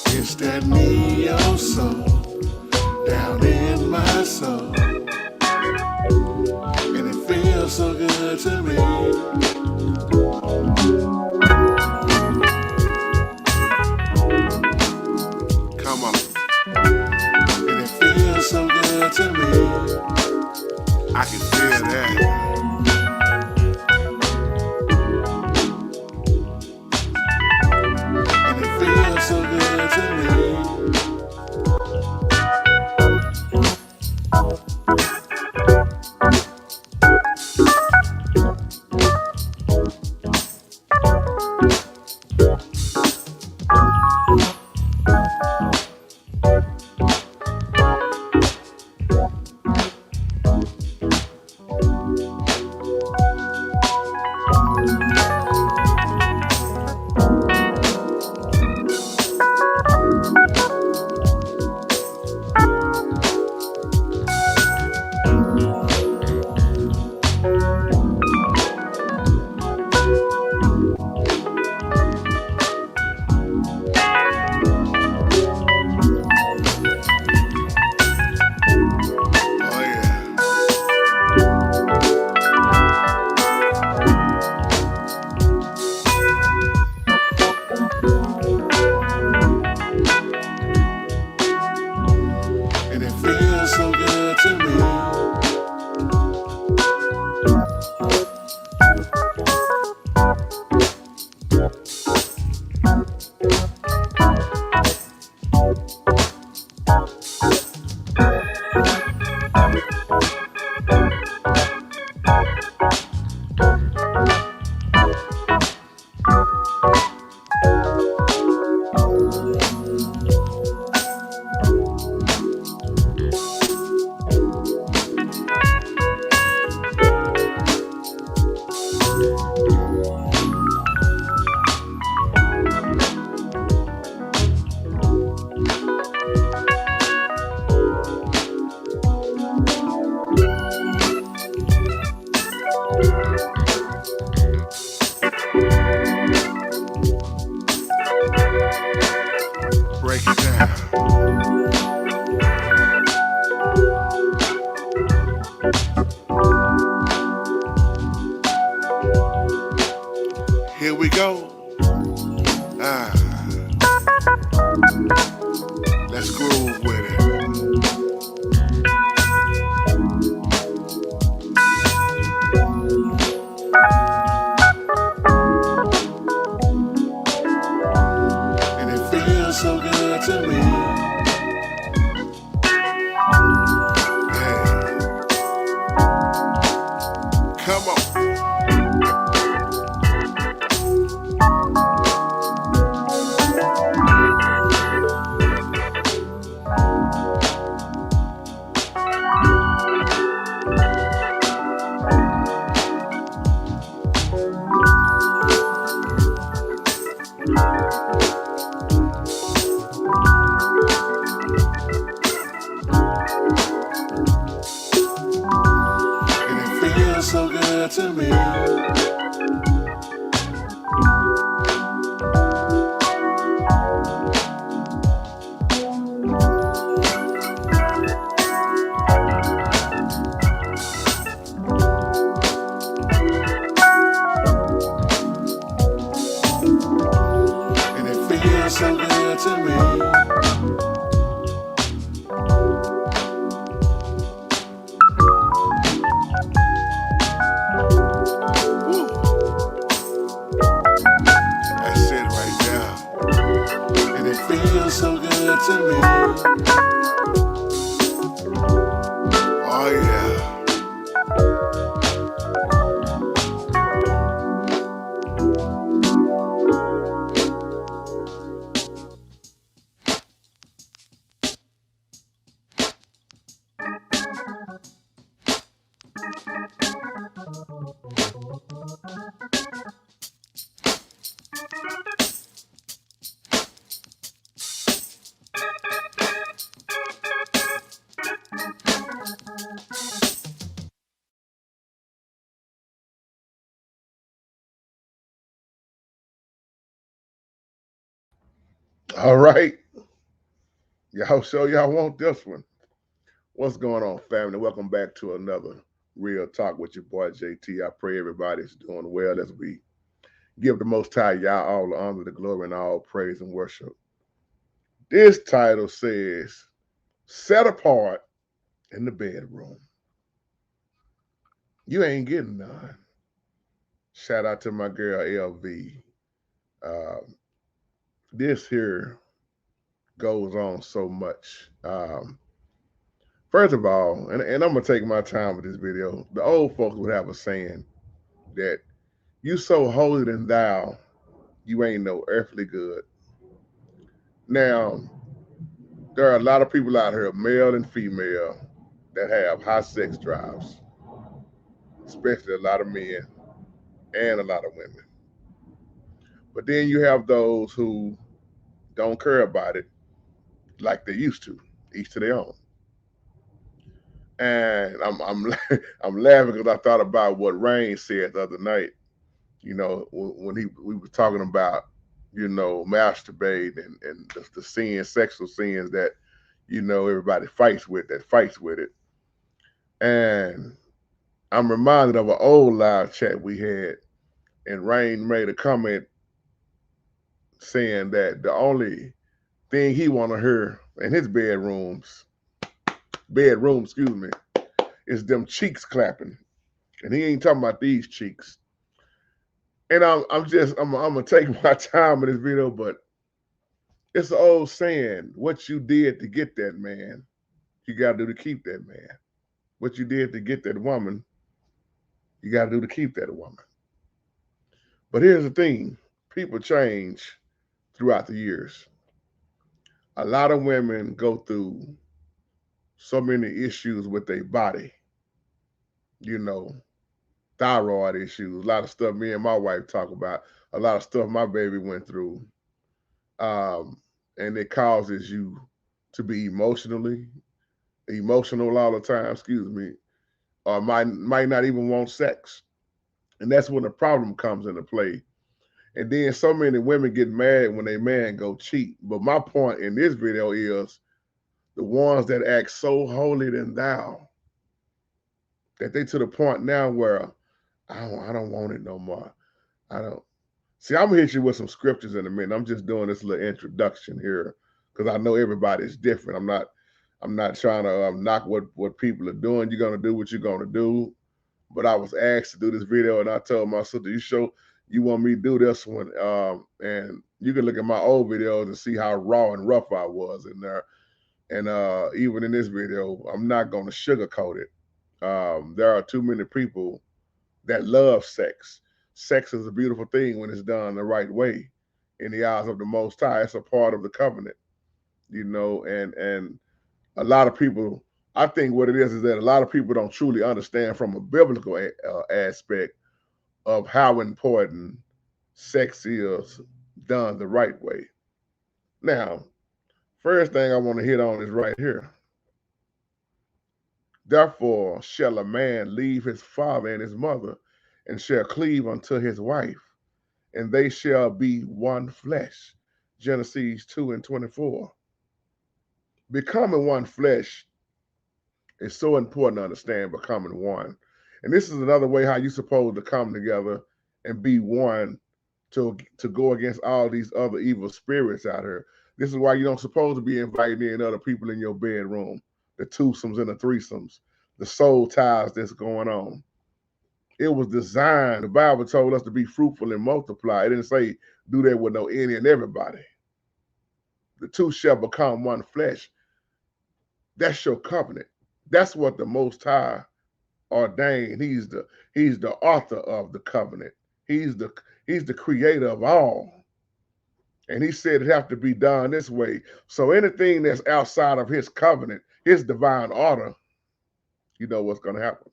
It's that neo soul down in my soul, and it feels so good to me. Come on, and it feels so good to me. I can feel that. So good to me. Break it down. Here we go. Let's groove with it. And it feels so good to me. Yeah. Come on. So good to me. And it feels so good to me. Feels so good to me. Oh yeah. All right. Y'all show y'all want this one. What's going on, family? Welcome back to another Real Talk with your boy JT. I pray everybody's doing well as we give the Most High y'all all the honor, the glory, and all praise and worship. This title says, Set Apart in the Bedroom. You ain't getting none. Shout out to my girl LV. This here goes on so much. First of all, and I'm gonna take my time with this video. The old folks would have a saying that you so holier than thou, you ain't no earthly good. Now, there are a lot of people out here, male and female, that have high sex drives, especially a lot of men and a lot of women. But then you have those who don't care about it like they used to, each to their own. And I'm I'm laughing because I thought about what Rain said the other night. You know, when we were talking about, you know, masturbating and the sins, sexual sins that, you know, everybody fights with it. And I'm reminded of an old live chat we had, and Rain made a comment saying that the only thing he want to hear in his bedroom, excuse me, is them cheeks clapping, and he ain't talking about these cheeks. And I'm gonna take my time in this video, but it's the old saying: what you did to get that man, you got to do to keep that man. What you did to get that woman, you got to do to keep that woman. But here's the thing: people change throughout the years. A lot of women go through so many issues with their body, you know, thyroid issues, a lot of stuff me and my wife talk about, a lot of stuff my baby went through. And it causes you to be emotional all the time, excuse me, or might not even want sex. And that's when the problem comes into play. And then so many women get mad when they man go cheat. But my point in this video is the ones that act so holy than thou that they to the point now where I don't want it no more. I don't see. I'm gonna hit you with some scriptures in a minute. I'm just doing this little introduction here because I know everybody's different. I'm not trying to knock what people are doing. You're gonna do what you're gonna do. But I was asked to do this video, and I told my sister, you want me to do this one?" And you can look at my old videos and see how raw and rough I was in there. And even in this video, I'm not gonna sugarcoat it. There are too many people that love sex. Sex is a beautiful thing when it's done the right way in the eyes of the Most High. It's a part of the covenant, you know, and a lot of people, I think what it is that a lot of people don't truly understand from a biblical aspect of how important sex is done the right way. Now, first thing I want to hit on is right here. Therefore shall a man leave his father and his mother, and shall cleave unto his wife, and they shall be one flesh. Genesis 2:24. Becoming one flesh is so important to understand, becoming one. And this is another way how you're supposed to come together and be one to go against all these other evil spirits out here. This is why you don't supposed to be inviting in other people in your bedroom, the twosomes and the threesomes, the soul ties that's going on. It was designed, the Bible told us to be fruitful and multiply. It didn't say do that with no any and everybody. The two shall become one flesh. That's your covenant. That's what the Most High ordained. He's the author of the covenant. He's the creator of all. And he said it have to be done this way. So anything that's outside of his covenant, his divine order, you know what's going to happen.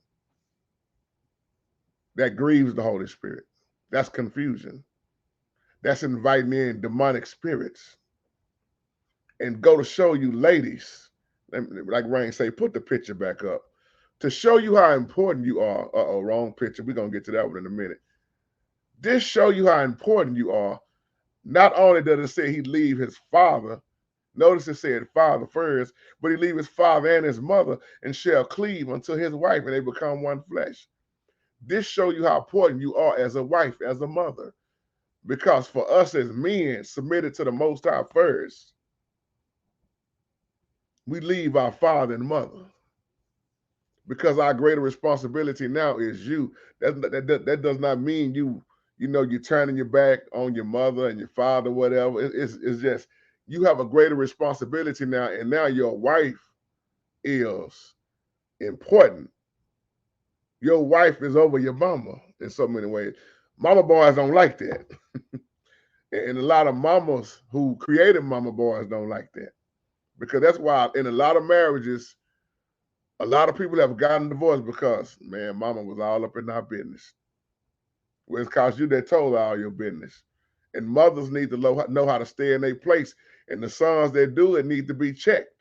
That grieves the Holy Spirit. That's confusion. That's inviting in demonic spirits. And go to show you, ladies, like Rain say, put the picture back up. To show you how important you are. Wrong picture. We're going to get to that one in a minute. This show you how important you are. Not only does it say he leave his father, notice it said father first, but he leave his father and his mother and shall cleave unto his wife, and they become one flesh. This show you how important you are as a wife, as a mother. Because for us as men submitted to the Most High first, we leave our father and mother. Because our greater responsibility now is you. That does not mean you're turning your back on your mother and your father, whatever. It's just you have a greater responsibility now, and now your wife is important. Your wife is over your mama in so many ways. Mama boys don't like that. And a lot of mamas who created mama boys don't like that. Because that's why in a lot of marriages, a lot of people have gotten divorced because, man, mama was all up in our business. Well, it's because you that told all your business. And mothers need to know how to stay in their place. And the sons that do it need to be checked.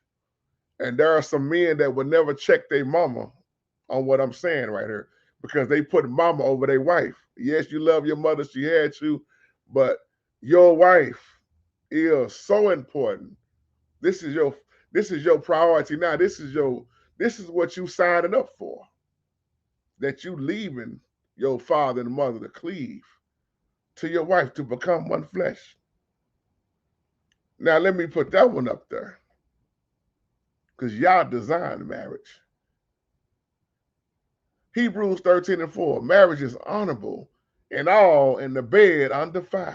And there are some men that will never check their mama on what I'm saying right here because they put mama over their wife. Yes, you love your mother, she had you, but your wife is so important. This is your priority now. This is what you signing up for. That you leaving your father and mother to cleave to your wife to become one flesh. Now let me put that one up there. Because y'all designed marriage. Hebrews 13:4. Marriage is honorable and all in the bed undefiled.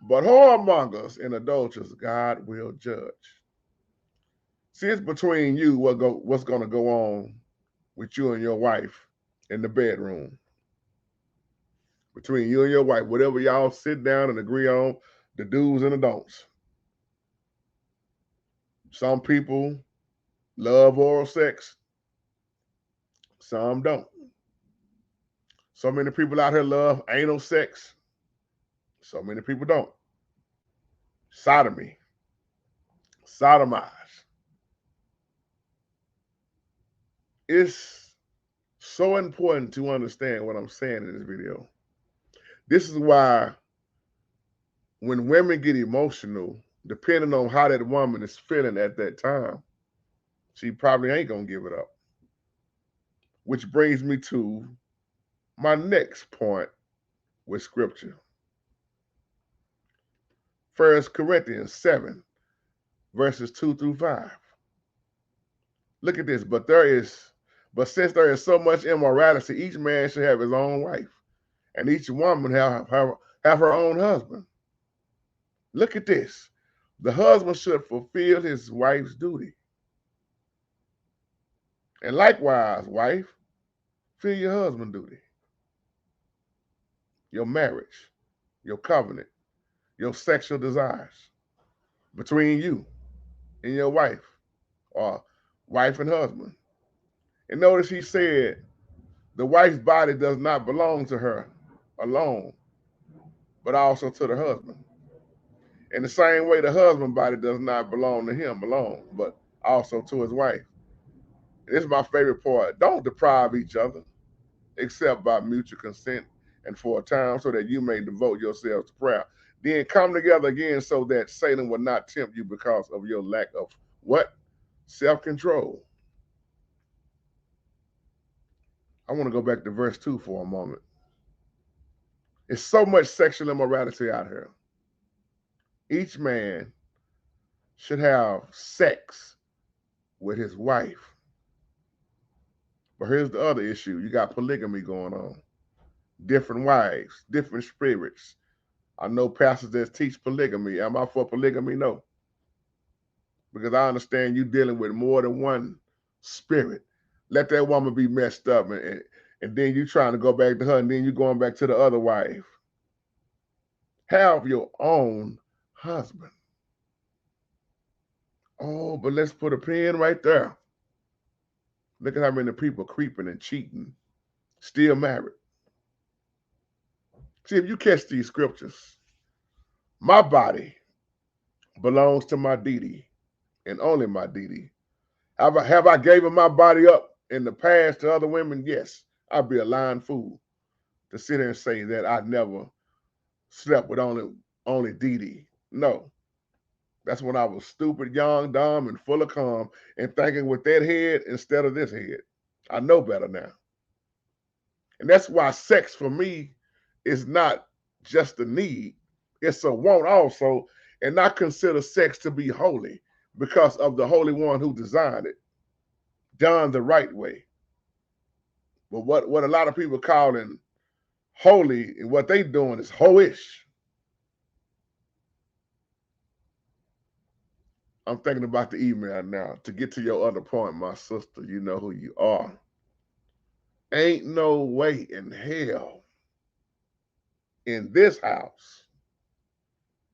But whoremongers and adulterers God will judge. See, it's between you what's going to go on with you and your wife in the bedroom. Between you and your wife, whatever y'all sit down and agree on, the do's and the don'ts. Some people love oral sex, some don't. So many people out here love anal sex, so many people don't. Sodomy, sodomize. It's so important to understand what I'm saying in this video. This is why when women get emotional, depending on how that woman is feeling at that time, she probably ain't gonna give it up. Which brings me to my next point with scripture. 1 Corinthians 7, verses 2 through 5. Look at this. But since there is so much immorality, each man should have his own wife, and each woman have her own husband. Look at this. The husband should fulfill his wife's duty. And likewise, wife, fulfill your husband's duty. Your marriage, your covenant, your sexual desires between you and your wife, or wife and husband. And notice he said the wife's body does not belong to her alone, but also to the husband. In the same way, the husband's body does not belong to him alone, but also to his wife. This is my favorite part. Don't deprive each other, except by mutual consent and for a time, so that you may devote yourselves to prayer. Then come together again so that Satan will not tempt you because of your lack of what? Self-control. I want to go back to verse 2 for a moment. There's so much sexual immorality out here. Each man should have sex with his wife. But here's the other issue. You got polygamy going on. Different wives, different spirits. I know pastors that teach polygamy. Am I for polygamy? No. Because I understand you dealing with more than one spirit. Let that woman be messed up and then you trying to go back to her and then you going back to the other wife. Have your own husband. Oh, but let's put a pin right there. Look at how many people creeping and cheating, still married. See, if you catch these scriptures, my body belongs to my Didi and only my Didi. Have I given my body up in the past to other women? Yes. I'd be a lying fool to sit here and say that I never slept with only only Dee Dee. No. That's when I was stupid, young, dumb, and full of calm and thinking with that head instead of this head. I know better now. And that's why sex for me is not just a need, it's a want also. And I consider sex to be holy because of the Holy One who designed it, done the right way. But what a lot of people calling holy and what they doing is hoish. I'm thinking about the email now. To get to your other point, my sister, you know who you are. Ain't no way in hell in this house,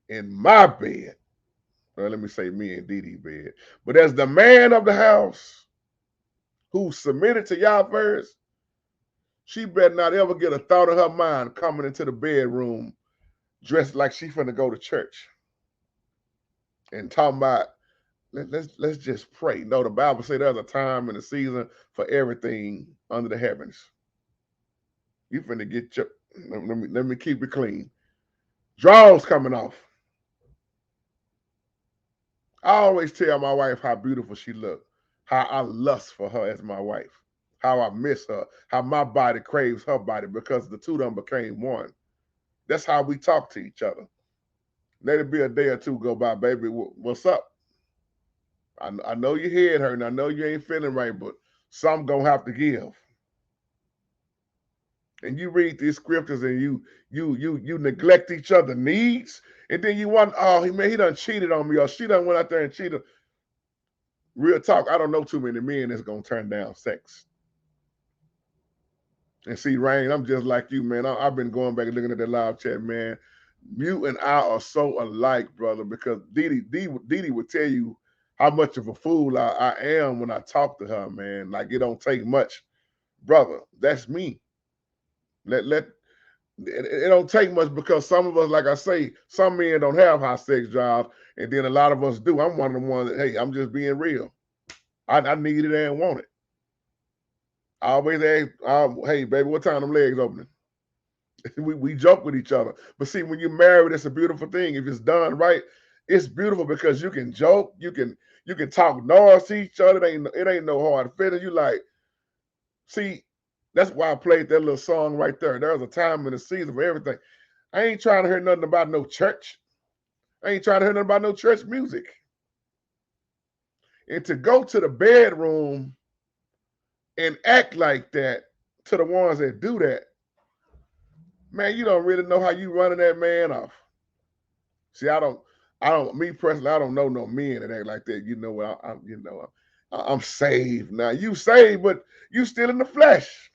in my bed, well, let me say me and Dee Dee bed, but as the man of the house who submitted to y'all first, she better not ever get a thought in her mind coming into the bedroom dressed like she finna go to church and talking about let's just pray. No, the Bible says there's a time and a season for everything under the heavens. You finna get your let me keep it clean. Drawers coming off. I always tell my wife how beautiful she looked, how I lust for her as my wife, how I miss her, how my body craves her body because the two of them became one. That's how we talk to each other. Let it be a day or two go by, baby. What's up? I know your head hurting. I know you ain't feeling right, but some gonna have to give. And you read these scriptures and you neglect each other's needs, and then you want, oh, he done cheated on me, or she done went out there and cheated. Real talk, I don't know too many men that's gonna turn down sex. And see, Rain, I'm just like you, man. I've been going back and looking at the live chat, man. You and I are so alike, brother, because Dee Dee would tell you how much of a fool I am when I talk to her, man. Like, it don't take much. Brother, that's me. It don't take much because some of us, like I say, some men don't have high sex drives, and then a lot of us do. I'm one of the ones that, hey, I'm just being real. I need it and want it. I always ask, hey, baby, what time them legs opening? we joke with each other. But see, when you're married, it's a beautiful thing. If it's done right, it's beautiful because you can joke, you can talk noise to each other. It ain't no hard feeling. You like, see, that's why I played that little song right there. There's a time and a season for everything. I ain't trying to hear nothing about no church. I ain't trying to hear nothing about no church music. And to go to the bedroom and act like that to the ones that do that, man, you don't really know how you running that man off. See, me personally, I don't know no men that act like that. You know what? I'm saved now. You saved, but you still in the flesh.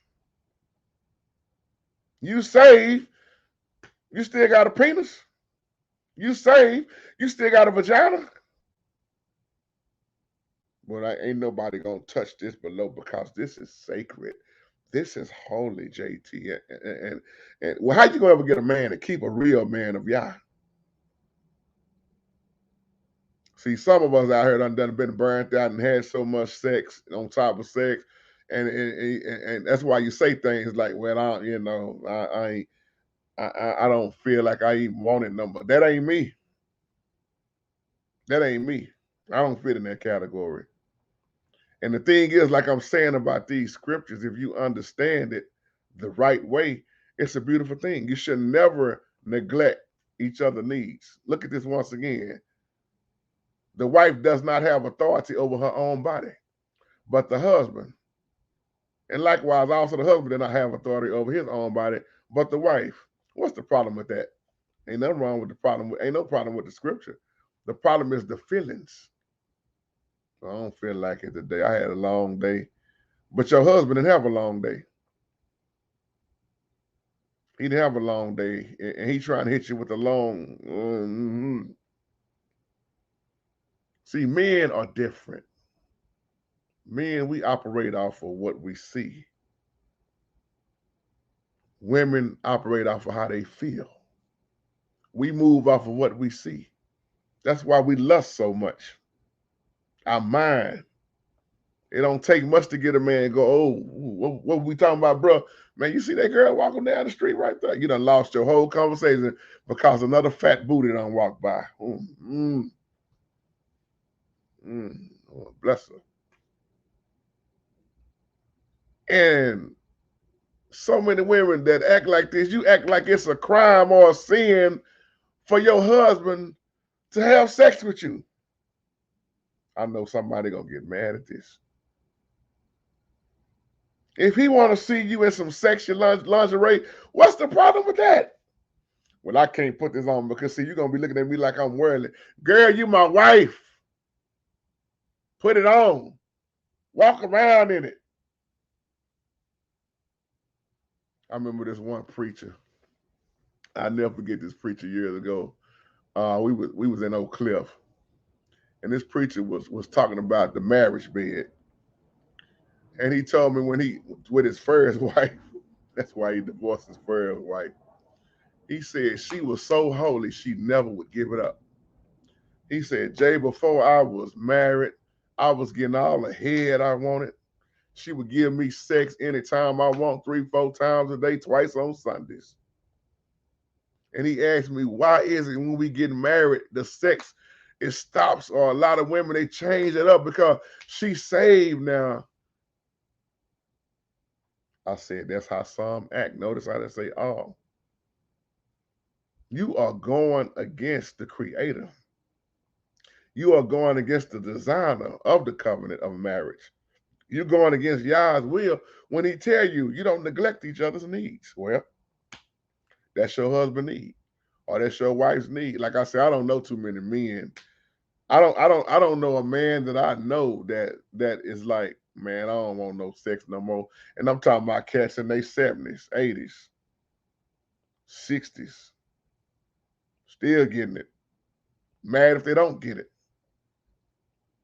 You saved, you still got a penis. You saved, you still got a vagina. But ain't nobody gonna touch this below because this is sacred. This is holy, JT. And well, how you gonna ever get a man to keep a real man of Yah? See, some of us out here done been burnt out and had so much sex on top of sex, and that's why you say things like, "Well, I don't feel like I even want it no more." That ain't me. That ain't me. I don't fit in that category. And the thing is, like I'm saying about these scriptures, if you understand it the right way, it's a beautiful thing. You should never neglect each other's needs. Look at this once again. The wife does not have authority over her own body, but the husband. And likewise, also the husband did not have authority over his own body, but the wife. What's the problem with that? Ain't nothing wrong with the problem. Ain't no problem with the scripture. The problem is the feelings. I don't feel like it today. I had a long day. But your husband didn't have a long day. He didn't have a long day. And he trying to hit you with a long. See, men are different. Men, we operate off of what we see. Women operate off of how they feel. We move off of what we see. That's why we lust so much. Our mind It don't take much to get a man and go, oh, what we talking about, bro? Man, you see that girl walking down the street right there? You done lost your whole conversation because another fat booty done walked by. Oh, bless her. And so many women that act like this, you act like it's a crime or a sin for your husband to have sex with you. I know somebody gonna get mad at this. If he want to see you in some sexy lingerie, what's the problem with that? Well, I can't put this on because see, you're gonna be looking at me like I'm worldly. Girl, you my wife. Put it on. Walk around in it. I remember this one preacher. I never forget this preacher years ago. We was in Oak Cliff, and this preacher was talking about the marriage bed, and he told me when he with his first wife, that's why he divorced his first wife. He said she was so holy she never would give it up. He said, Jay, before I was married, I was getting all the head I wanted. She would give me sex anytime I want, 3-4 times a day, twice on Sundays. And he asked me, why is it when we get married, the sex, it stops, or a lot of women, they change it up because she's saved now. I said, that's how some act. Notice I didn't say all. You are going against the creator. You are going against the designer of the covenant of marriage. You're going against Yah's will when he tell you you don't neglect each other's needs. Well, that's your husband's need, or that's your wife's need. Like I said, I don't know too many men. I don't know a man that I know that is like, man, I don't want no sex no more. And I'm talking about cats in their 70s, 80s, 60s, still getting it. Mad if they don't get it.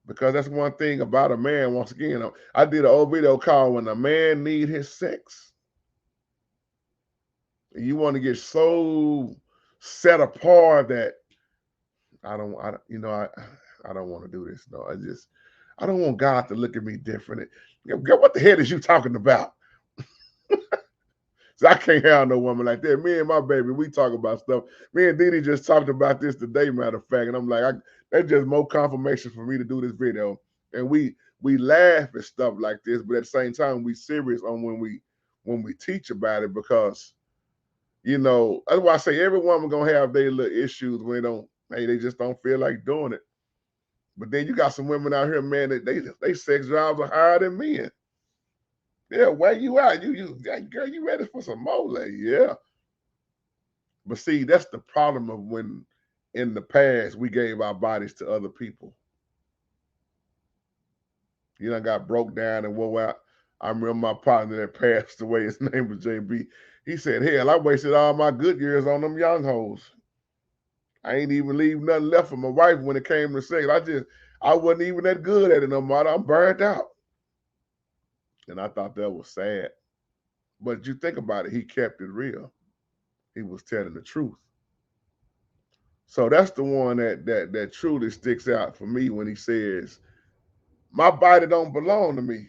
Because that's one thing about a man. Once again, I did an old video called "When a Man Need His Sex." You want to get so set apart that I don't want to do this. No, I don't want God to look at me different. What the hell is you talking about? So I can't have no woman like that. Me and my baby, we talk about stuff. Me and Didi just talked about this today, matter of fact, and I'm like, that's just more confirmation for me to do this video. And we laugh at stuff like this, but at the same time, we serious on when we teach about it because that's why I say every woman gonna have their little issues when they just don't feel like doing it. But then you got some women out here, man, that they sex drives are higher than men. Yeah, where you at? Girl, you ready for some mole? Yeah. But see, that's the problem of when in the past we gave our bodies to other people. You done got broke down and wore out. I remember my partner that passed away. His name was JB. He said, hell, I wasted all my good years on them young hoes. I ain't even leave nothing left for my wife when it came to sex. I wasn't even that good at it no more. I'm burned out. And I thought that was sad. But you think about it, he kept it real. He was telling the truth. So that's the one that truly sticks out for me when he says, my body don't belong to me.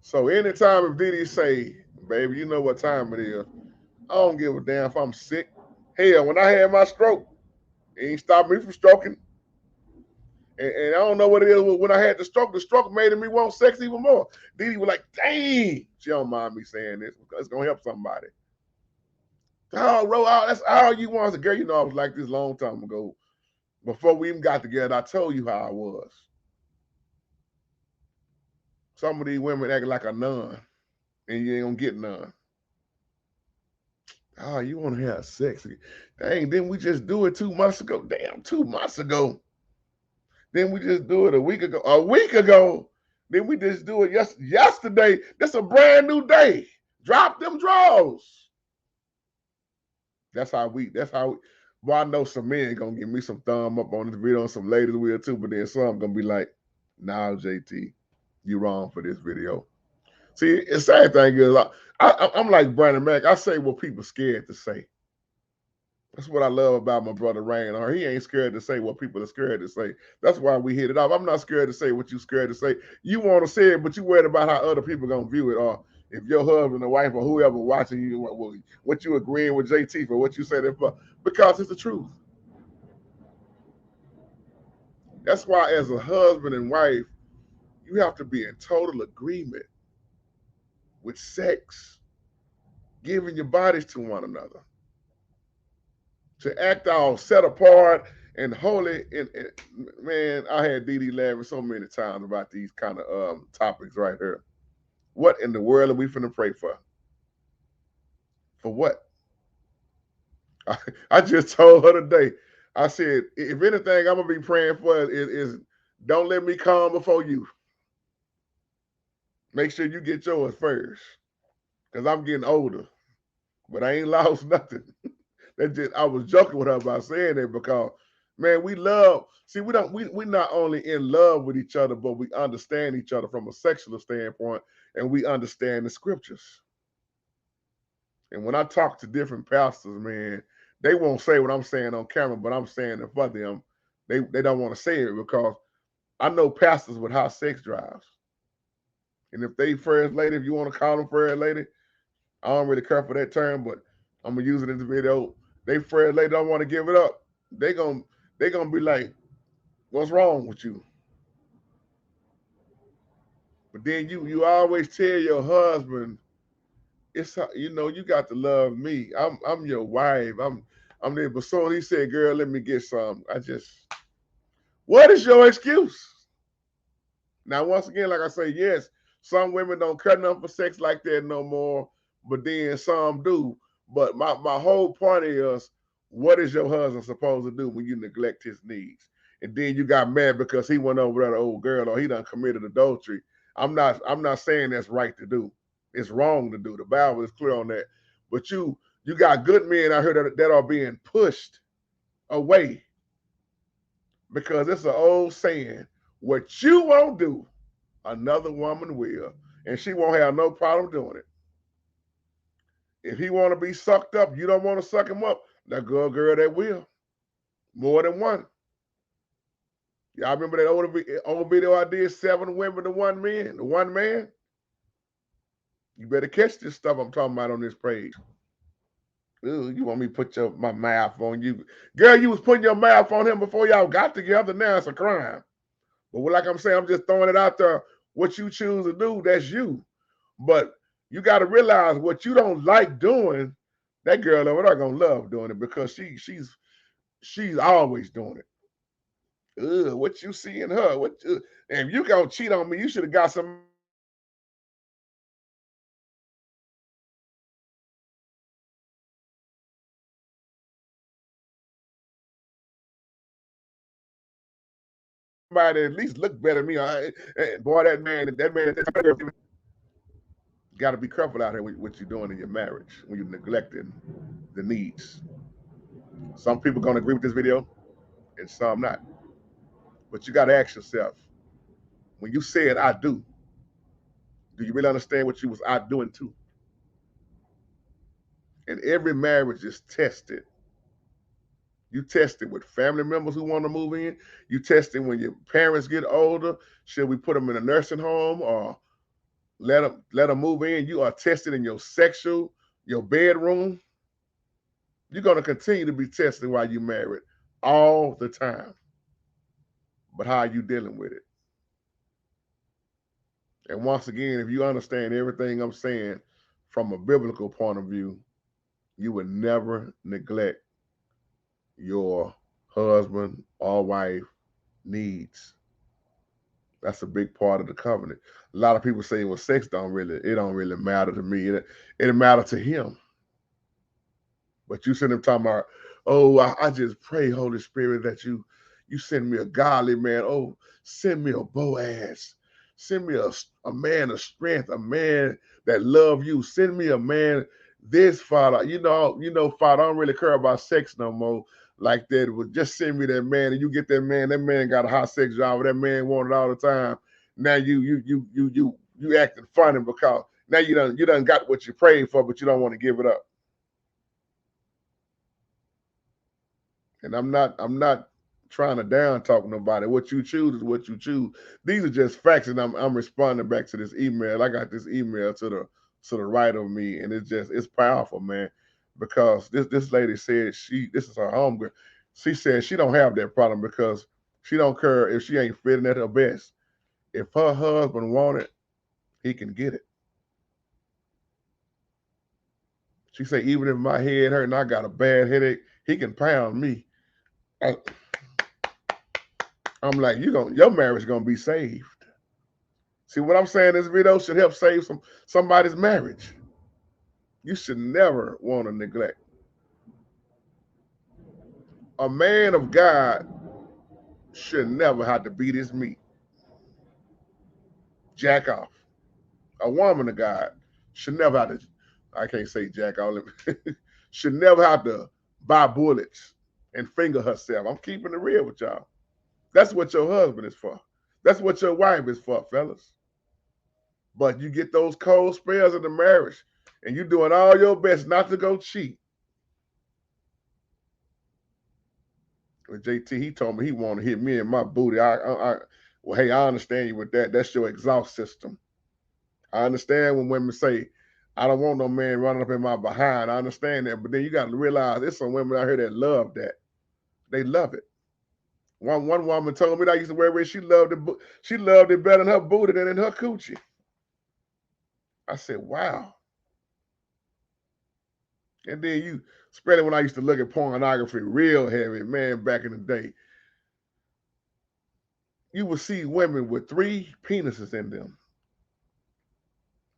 So anytime if Didi say, baby, you know what time it is, I don't give a damn if I'm sick. Hell, when I had my stroke, it ain't stopped me from stroking. And I don't know what it is. When I had the stroke made me want sex even more. Didi was like, dang. She don't mind me saying this because it's going to help somebody. Oh, Ro, that's all you want. I said, girl, I was like this a long time ago. Before we even got together, I told you how I was. Some of these women acting like a nun, and you ain't gonna get none. Oh, you want to have sex? Dang, didn't we just do it 2 months ago? Damn, 2 months ago. Then we just do it a week ago. A week ago. Then we just do it yesterday. That's a brand new day. Drop them draws. That's how well, I know some men gonna give me some thumb up on this video, and some ladies will too, but then some gonna be like, nah, JT, you wrong for this video. See, the same thing is, I'm like Brandon Mack. I say what people scared to say. That's what I love about my brother Rain. Or he ain't scared to say what people are scared to say. That's why we hit it off. I'm not scared to say what you scared to say. You want to say it, but you worried about how other people gonna view it, or if your husband or wife or whoever watching you, what you agreeing with JT for, what you said it for, because it's the truth. That's why, as a husband and wife, you have to be in total agreement with sex, giving your bodies to one another, to act all set apart and holy. And man, I had Dee Dee laughing so many times about these kind of topics right here. What in the world are we finna pray for? For what? I just told her today. I said, if anything, I'm gonna be praying for is don't let me come before you. Make sure you get yours first, cause I'm getting older, but I ain't lost nothing. That just I was joking with her about saying that because man, we love. See, we not only in love with each other, but we understand each other from a sexual standpoint, and we understand the scriptures. And when I talk to different pastors, man, they won't say what I'm saying on camera, but I'm saying it for them. They don't want to say it because I know pastors with high sex drives. And if they first lady, if you want to call them first lady, I don't really care for that term, but I'm gonna use it in the video. They first lady don't want to give it up. They gon' they gonna be like, "What's wrong with you?" But then you always tell your husband, "It's you got to love me. I'm your wife. I'm there." But so he said, "Girl, let me get some." What is your excuse? Now, once again, like I say, yes, some women don't cut nothing for sex like that no more, but then some do. But my whole point is, what is your husband supposed to do when you neglect his needs? And then you got mad because he went over that old girl or he done committed adultery. I'm not saying that's right to do. It's wrong to do. The Bible is clear on that. But you got good men out here that are being pushed away because it's an old saying, what you won't do, another woman will, and she won't have no problem doing it. If he want to be sucked up, you don't want to suck him up. That girl that will, more than one. Y'all remember that old video I did? 7 women to 1 man, to 1 man. You better catch this stuff I'm talking about on this page. Ooh, you want me to put my mouth on you, girl? You was putting your mouth on him before y'all got together. Now it's a crime. But like I'm saying, I'm just throwing it out there. What you choose to do, that's you. But you got to realize what you don't like doing, that girl over there gonna love doing it because she's always doing it. Ugh, what you see in her? And if you gonna cheat on me, you should have got somebody that at least look better than me. Boy, that man, got to be careful out here with what you're doing in your marriage when you're neglecting the needs. Some people gonna agree with this video, and some not. But you got to ask yourself, when you said "I do you really understand what you was out doing too?" And every marriage is tested. You test it with family members who want to move in. You test it when your parents get older. Should we put them in a nursing home or let them move in? You are tested in your bedroom. You're gonna continue to be tested while you married all the time. But how are you dealing with it? And once again, if you understand everything I'm saying from a biblical point of view, you would never neglect your husband or wife needs. That's a big part of the covenant. A lot of people say, well, sex don't really matter to me. It matter to him. But you send him talking about, oh, I just pray, Holy Spirit, that you send me a godly man. Oh, send me a Boaz. Send me a man of strength, a man that love you. Send me a man, this Father. Father, I don't really care about sex no more like that. Would just send me that man, and you get that man got a hot sex job, that man wanted all the time. Now you acting funny because now you done got what you prayed for, but you don't want to give it up. And I'm not trying to down talk nobody. What you choose is what you choose. These are just facts, and I'm responding back to this email. I got this email to the right of me, and it's powerful, man. Because this lady said this is her homegirl. She said she don't have that problem because she don't care if she ain't fitting at her best. If her husband want it, he can get it. She said even if my head hurt and I got a bad headache, he can pound me. I, I'm like, your marriage gonna be saved. See what I'm saying? This video should help save somebody's marriage. You should never want to neglect. A man of God should never have to beat his meat, jack off. A woman of God should never have to, I can't say jack off, should never have to buy bullets and finger herself. I'm keeping it real with y'all. That's what your husband is for. That's what your wife is for, fellas. But you get those cold spells in the marriage and you're doing all your best not to go cheat. With JT, he told me he wanted to hit me in my booty. Well, hey, I understand you with that. That's your exhaust system. I understand when women say, I don't want no man running up in my behind. I understand that. But then you got to realize there's some women out here that love that. They love it. One woman told me that I used to wear it. She loved it better in her booty than in her coochie. I said, wow. And then you, especially when I used to look at pornography real heavy, man, back in the day, you would see women with 3 penises in them.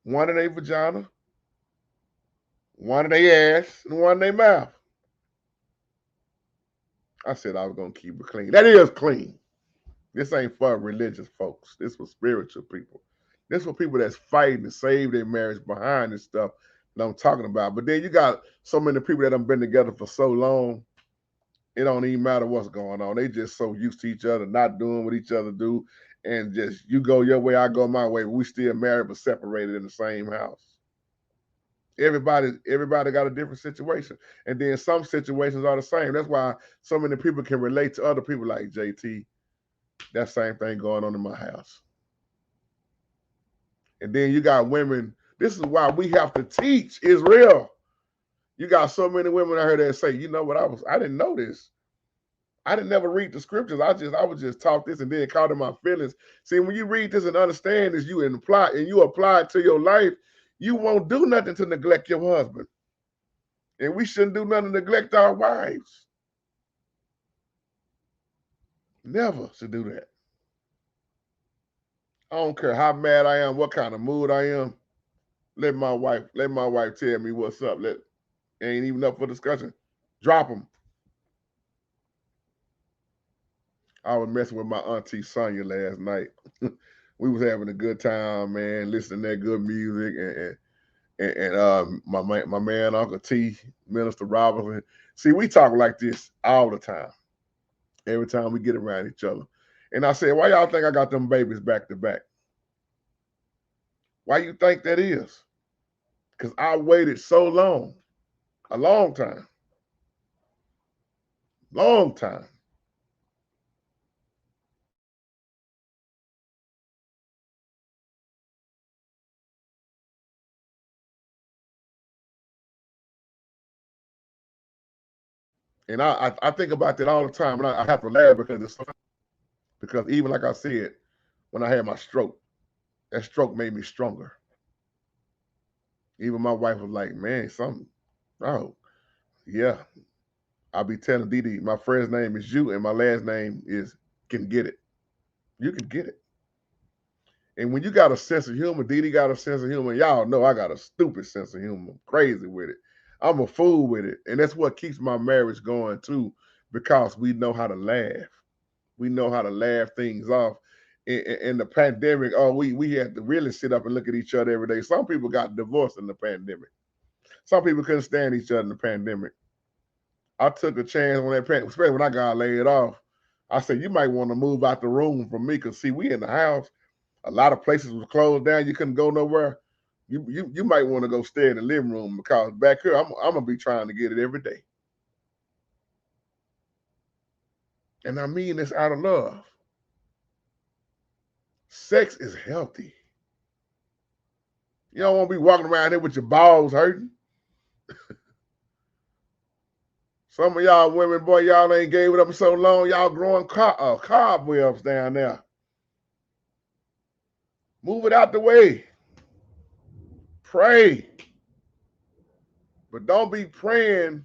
One in their vagina, one in their ass, and one in their mouth. I said I was going to keep it clean. That is clean. This ain't for religious folks. This for spiritual people. This for people that's fighting to save their marriage behind this stuff that I'm talking about. But then you got so many people that have been together for so long, it don't even matter what's going on. They just so used to each other, not doing what each other do, and just you go your way, I go my way. We still married but separated in the same house. Everybody got a different situation, and then some situations are the same. That's why so many people can relate to other people like JT. That same thing going on in my house. And then you got women. This is why we have to teach Israel. You got so many women out here that say, you know what, I didn't know this. I didn't never read the scriptures. I was just taught this and then caught in my feelings. See, when you read this and understand this, you apply it to your life, you won't do nothing to neglect your husband. And we shouldn't do nothing to neglect our wives. Never to do that. I don't care how mad I am, what kind of mood I am. Let my wife tell me what's up. Ain't even up for discussion. Drop them. I was messing with my auntie Sonia last night. We was having a good time, man, listening to that good music, and my man Uncle T, Minister Robinson. See, we talk like this all the time. Every time we get around each other. And I said, why y'all think I got them babies back to back? Why you think that is? Because I waited so long. A long time. Long time. And I think about that all the time, and I have to laugh because it's so funny. Because even like I said, when I had my stroke, that stroke made me stronger. Even my wife was like, man, something. Oh, yeah. I'll be telling Didi, my friend's name is you, and my last name is Can Get It. You can get it. And when you got a sense of humor, Didi got a sense of humor. Y'all know I got a stupid sense of humor. I'm crazy with it. I'm a fool with it. And that's what keeps my marriage going too, because we know how to laugh. We know how to laugh things off. In the pandemic, we had to really sit up and look at each other every day. Some people got divorced in the pandemic. Some people couldn't stand each other in the pandemic. I took a chance on that pandemic, especially when I got laid off. I said, you might want to move out the room from me because, see, we in the house. A lot of places were closed down. You couldn't go nowhere. You might want to go stay in the living room because back here, I'm going to be trying to get it every day. And I mean this out of love. Sex is healthy. You don't want to be walking around here with your balls hurting. Some of y'all women, boy, y'all ain't gave it up so long. Y'all growing cobwebs down there. Move it out the way. Pray. But don't be praying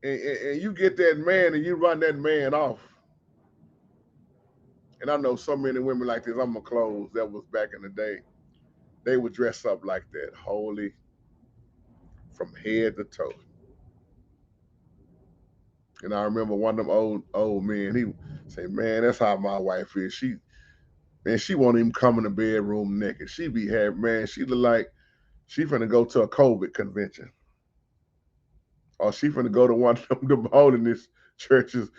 and you get that man and you run that man off. And I know so many women like this. I'm going to close. That was back in the day. They would dress up like that, holy from head to toe. And I remember one of them old men, he say, man, that's how my wife is. She won't even come in the bedroom naked. She be happy, man. She look like she finna go to a COVID convention. Or she finna go to one of them holiness churches.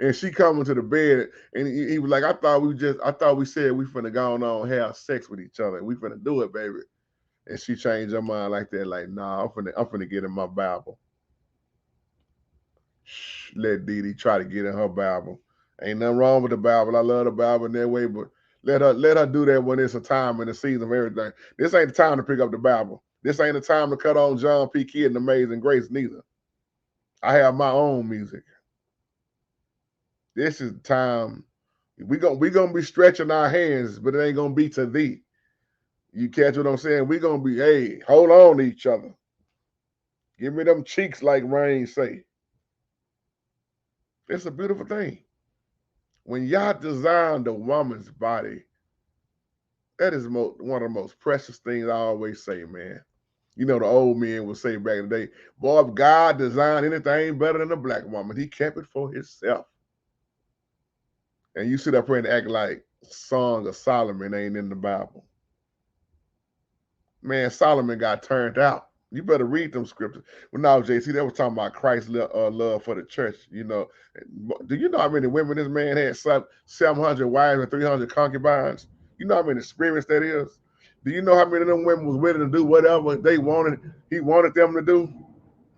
And she coming to the bed and he was like, I thought we said we finna go on and have sex with each other. We finna do it, baby. And she changed her mind like that, like, nah, I'm finna get in my Bible. Let Dee Dee try to get in her Bible. Ain't nothing wrong with the Bible. I love the Bible in that way, but let her do that when it's a time and the season of everything. This ain't the time to pick up the Bible. This ain't the time to cut on John P. Kidd and Amazing Grace neither. I have my own music. This is the time we gonna be stretching our hands, but it ain't gonna be to thee. You catch what I'm saying? We gonna be, hey, hold on to each other. Give me them cheeks like Rain say. It's a beautiful thing. When Yah designed the woman's body, that is one of the most precious things I always say, man. You know, the old men would say back in the day, boy, if God designed anything better than a black woman, he kept it for himself. And you sit up here and act like Song of Solomon ain't in the Bible. Man, Solomon got turned out. You better read them scriptures. Well, now, JC, they was talking about Christ's love for the church. You know, do you know how many women this man had? 700 wives and 300 concubines. You know how many experience that is? Do you know how many of them women was willing to do whatever they wanted? He wanted them to do.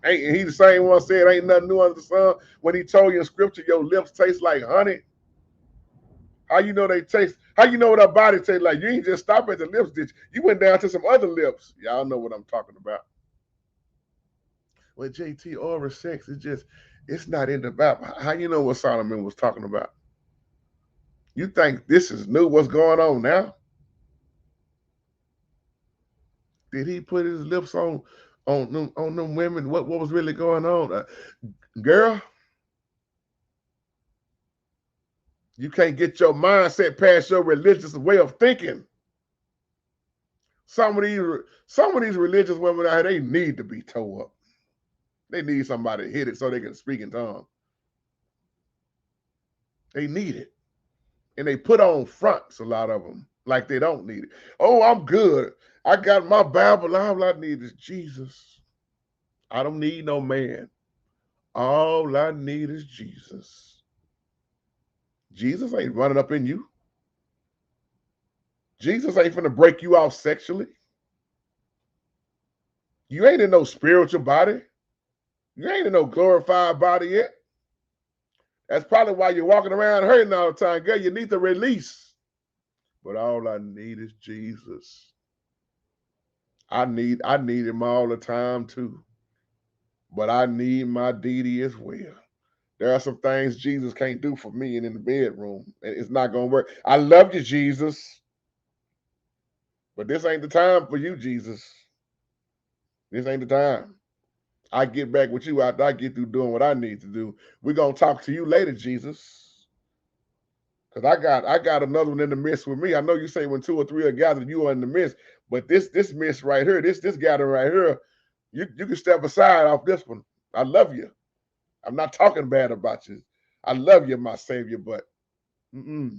Ain't he the same one said, "Ain't nothing new under the sun"? When he told you in scripture, your lips taste like honey. How you know they taste? How you know what our body tastes like? You ain't just stop at the lips, did you? You went down to some other lips. Y'all know what I'm talking about. Well, JT, oral sex is it's not in the Bible. How you know what Solomon was talking about? You think this is new? What's going on now? Did he put his lips on them women? What was really going on? Girl, you can't get your mindset past your religious way of thinking. Some of these religious women out here, they need to be towed up. They need somebody to hit it so they can speak in tongues. They need it. And they put on fronts, a lot of them, like they don't need it. Oh, I'm good. I got my Bible. All I need is Jesus. I don't need no man. All I need is Jesus. Jesus ain't running up in you. Jesus ain't finna break you off sexually. You ain't in no spiritual body. You ain't in no glorified body yet. That's probably why you're walking around hurting all the time. Girl, you need to release. But all I need is Jesus. I need him all the time too. But I need my Dee Dee as well. There are some things Jesus can't do for me and in the bedroom. It's not gonna work. I love you, Jesus. But this ain't the time for you, Jesus. This ain't the time. I get back with you after I get through doing what I need to do. We're gonna talk to you later, Jesus. Because I got another one in the midst with me. I know you say when 2 or 3 are gathered, you are in the midst. But this midst right here, this gathering right here, you can step aside off this one. I love you. I'm not talking bad about you. I love you, my Savior, but I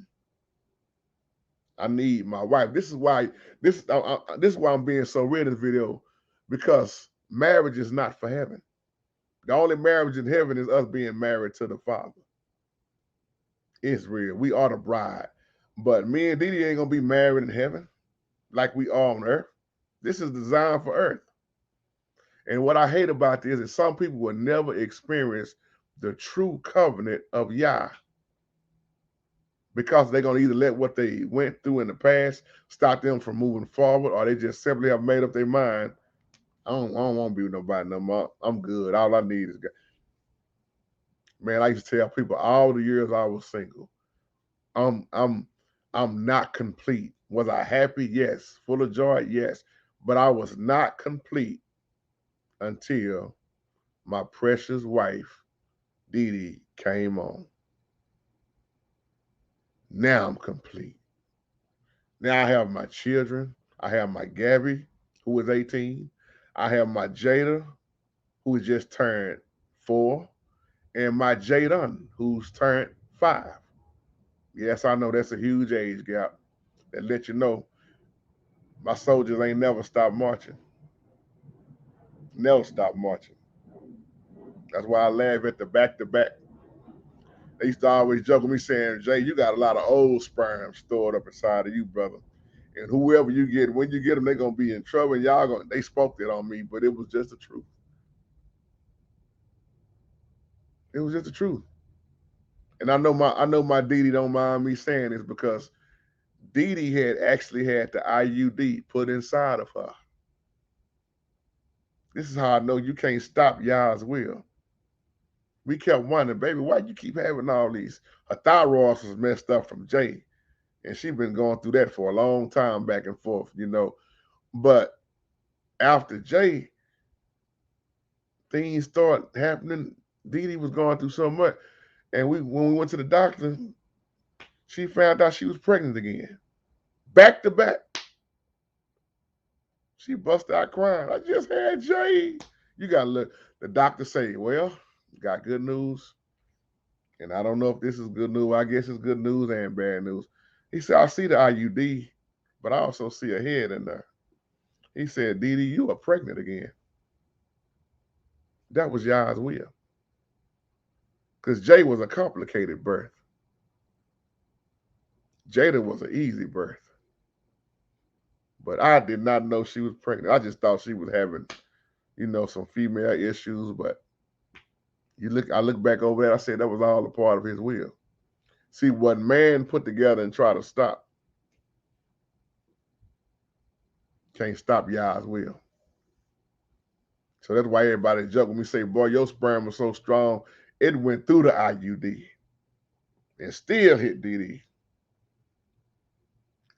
need my wife. This is why this is why I'm being so real in this video, because marriage is not for heaven. The only marriage in heaven is us being married to the Father. It's real. We are the bride. But me and Dee Dee ain't gonna be married in heaven like we are on earth. This is designed for earth. And what I hate about this is some people will never experience the true covenant of Yah, because they're going to either let what they went through in the past stop them from moving forward, or they just simply have made up their mind. I don't want to be with nobody no more. I'm good. All I need is God. Man, I used to tell people all the years I was single, I'm I'm I'm not complete. Was I happy? Yes. Full of joy? Yes. But I was not complete until my precious wife, Dee Dee, came on. Now I'm complete. Now I have my children. I have my Gabby, who is 18. I have my Jada, who just turned 4, and my Jadon, who's turned 5. Yes, I know that's a huge age gap. That let you know my soldiers ain't never stopped marching. Never stopped marching. That's why I laugh at the back to back. They used to always joke with me saying, Jay, you got a lot of old sperm stored up inside of you, brother. And whoever you get, when you get them, they're gonna be in trouble. And y'all gonna they spoke it on me, but it was just the truth. It was just the truth. And I know my Dee Dee don't mind me saying this because Dee Dee had actually had the IUD put inside of her. This is how I know you can't stop Yah's will. We kept wondering, baby, why you keep having all these? Her thyroid was messed up from Jay, and she been going through that for a long time, back and forth. But after Jay, things start happening. Dee Dee was going through so much, and when we went to the doctor, she found out she was pregnant again, back to back. She busted out crying. I just had Jay. You gotta look. The doctor say, well, got good news. And I don't know if this is good news. I guess it's good news and bad news. He said, I see the IUD, but I also see a head in there. He said, Dee Dee, you are pregnant again. That was Yah's will. Because Jay was a complicated birth. Jada was an easy birth. But I did not know she was pregnant. I just thought she was having, some female issues. But I look back over there, I said that was all a part of his will. See, what man put together and try to stop can't stop Yah's will. So that's why everybody joke when we say, boy, your sperm was so strong, it went through the IUD and still hit Dee Dee.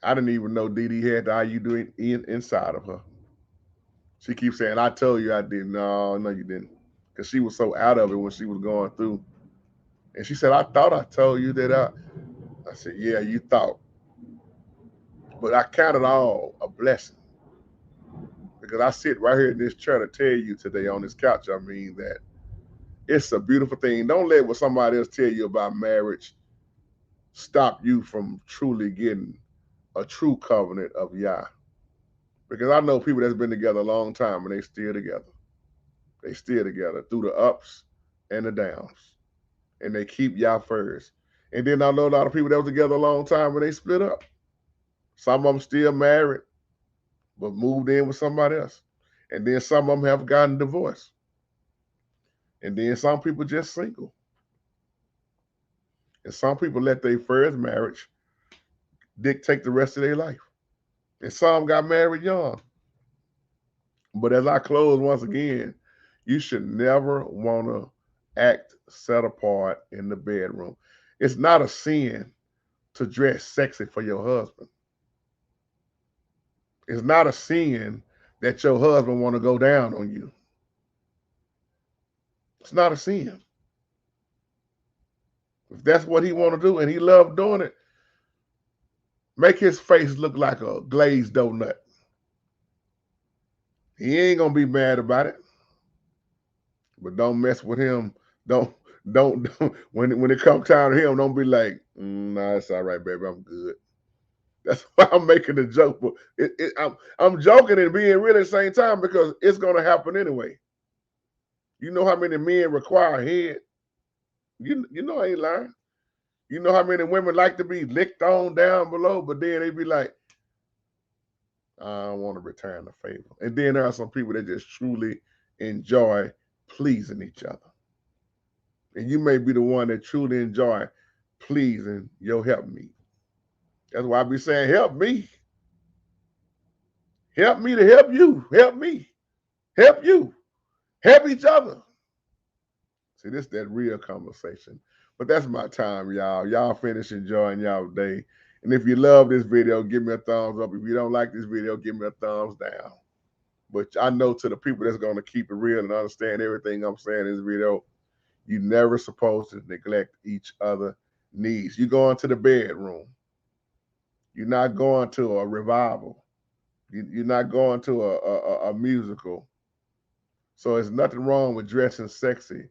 I didn't even know Dee Dee had the IUD inside of her. She keeps saying, I told you I didn't. No, you didn't. Because she was so out of it when she was going through. And she said, I thought I told you that. I said, yeah, you thought. But I count it all a blessing. Because I sit right here in this chair to tell you today on this couch, that it's a beautiful thing. Don't let what somebody else tell you about marriage stop you from truly getting a true covenant of Yah. Because I know people that's been together a long time and they still together. They still together through the ups and the downs. And they keep Yah first. And then I know a lot of people that was together a long time and they split up. Some of them still married, but moved in with somebody else. And then some of them have gotten divorced. And then some people just single. And some people let their first marriage dictate the rest of their life. And some got married young. But as I close once again, you should never want to act set apart in the bedroom. It's not a sin to dress sexy for your husband. It's not a sin that your husband want to go down on you. It's not a sin. If that's what he want to do and he love doing it, make his face look like a glazed donut. He ain't gonna be mad about it. But don't mess with him. Don't don't when it comes time to him, don't be like, nah, it's all right, baby, I'm good. That's why I'm making the joke, but I'm joking and being real at the same time because it's gonna happen anyway. You know how many men require head? You know I ain't lying. You know how many women like to be licked on down below, but then they be like, I want to return the favor. And then there are some people that just truly enjoy pleasing each other. And you may be the one that truly enjoy pleasing your helpmeet. That's why I be saying, help me. Help me to help you. Help me. Help you. Help each other. See, this is that real conversation. But that's my time, y'all. Y'all finish enjoying y'all day. And if you love this video, give me a thumbs up. If you don't like this video, give me a thumbs down. But I know to the people that's going to keep it real and understand everything I'm saying in this video, you never supposed to neglect each other needs. You go into the bedroom. You're not going to a revival. You're not going to a musical. So there's nothing wrong with dressing sexy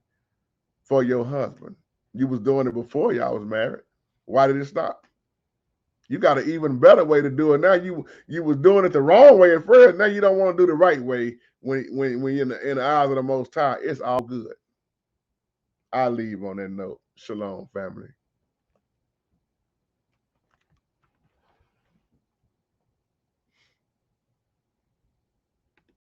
for your husband. You was doing it before y'all was married. Why did it stop? You got an even better way to do it now. You was doing it the wrong way at first. Now you don't want to do the right way when you're in the eyes of the Most High. It's all good. I leave on that note. Shalom, family.